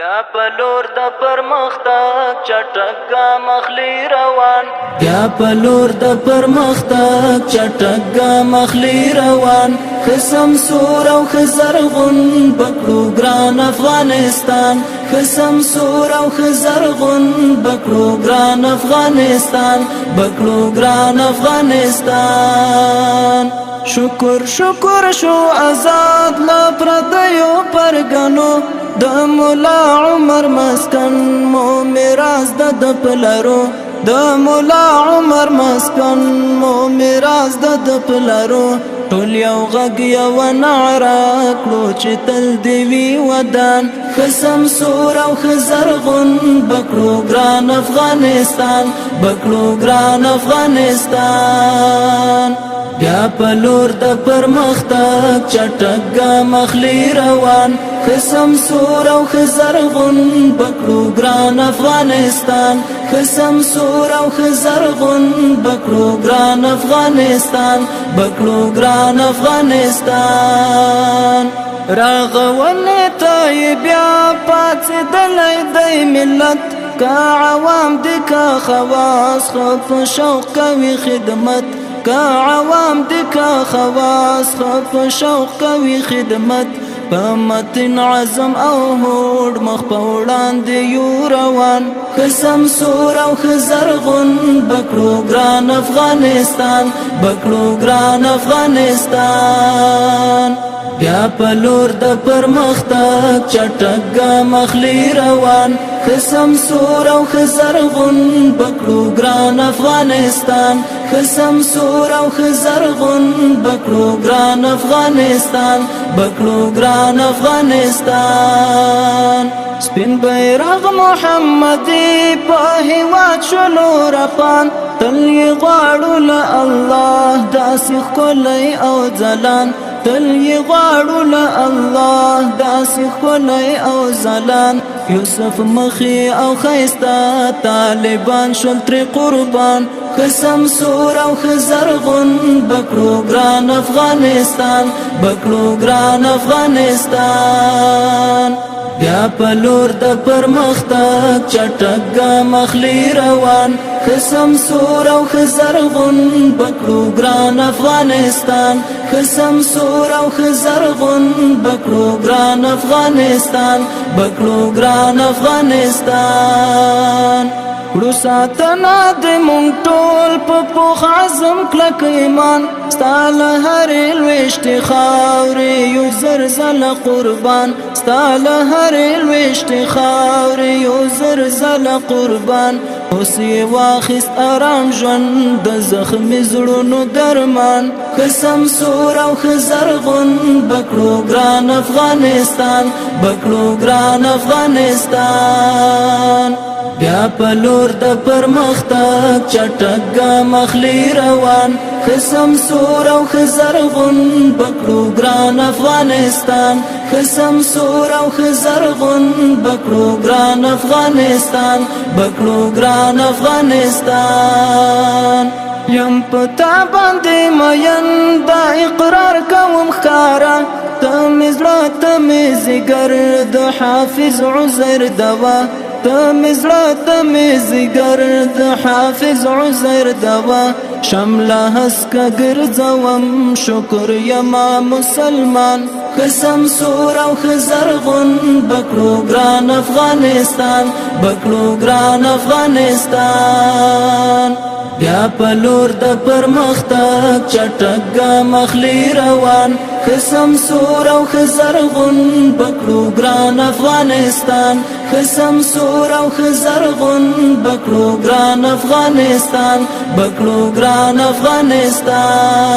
بیا پلور د پرمختګ چټک ګام اخلي روان بیا پلور د پرمختګ چټک ګام اخلي روان قسم سور او خزرغون بکړو ګران افغانستان قسم سور او خزرغون بکړو ګران افغانستان بکړو ګران افغانستان شکر شکر شو آزاد لا پردیو پرګنو د مولا عمر مسکن مو میراث د پلرو د مولا عمر مسکن مو میراث د پلرو ټول یو غږ یو نعره کړو چې تل دی وي ودان قسم سور او خزرغون بکړو ګران افغانستان بکړو ګران افغانستان بیا پلور د پرمختګ چټک ګام اخلي روان قسم سور او خزرغون بکړو ګران افغانستان قسم سور او خزرغون بکړو ګران افغانستان بکړو ګران افغانستان راغونې ته بیا پاتېدلی دی ملت کا عوام دی کا خواص خپ شوق کوي خدمت کا عوام دی کا خواص خپ شوق کوي خدمت پمتن عزم او هوډ مخ په وړاندې یو روان قسم سور او خزرغون بکړو ګران افغانستان بکړو ګران افغانستان بیا پلور د پرمختګ چټک ګام اخلي روان قسم سور او خزرغون بکړو ګران افغانستان قسم سور او خزرغون بکړو ګران افغانستان بکړو ګران افغانستان سپین بیرغ محمدي په هیواد شلو رپان تل یې غواړو له الله داسې ښکلی او ځلان تل یې غواړو له الله داسې ښکلی او ځلان یوسف مخی او ښایسته طالبان شول ترې قربان قسم سور او خزرغون بکړو ګران افغانستان بکړو ګران افغانستان بیا پلور د پرمختګ چټک ګام اخلي روان قسم سور او خزرغون بکړو ګران افغانستان قسم سور او خزرغون بکړو ګران افغانستان بکړو ګران افغانستان کړو ساتنه د مونږ ټول په پوخ عزم کلک ایمان ستا له هرې لویشتې خاورې یو زر ځله قربان ستا له هرې لویشتې خاورې یو زر ځله قربان اوس یې واخیست ارام ژوند د زخمي زړونو درمان قسم سور او خزرغون بکړو ګران افغانستان بکړو ګران افغانستان بیا پلور د پرمختګ چټک ګام اخلي روان قسم سور او خزرغون بکړو ګران افغانستان قسم سور او خزرغون بکړو ګران افغانستان بکړو ګران افغانستان یم پتا باندې مین دا اقرار کوم ښکارا تمې زړه تمې ځیګر د حافظ عزیر دوا تمې زړه تمې ځیګر د حافظ عزیر دوا شمله هسکه ګرځوم شکر یما مسلمان قسم سور او خزرغون بکړو ګران افغانستان بکړو ګران افغانستان بیا پلور د پرمختګ چټک ګام اخلي روان قسم سور او خزرغون بکړو ګران افغانستان قسم سور او خزرغون بکړو ګران افغانستان بکړو ګران افغانستان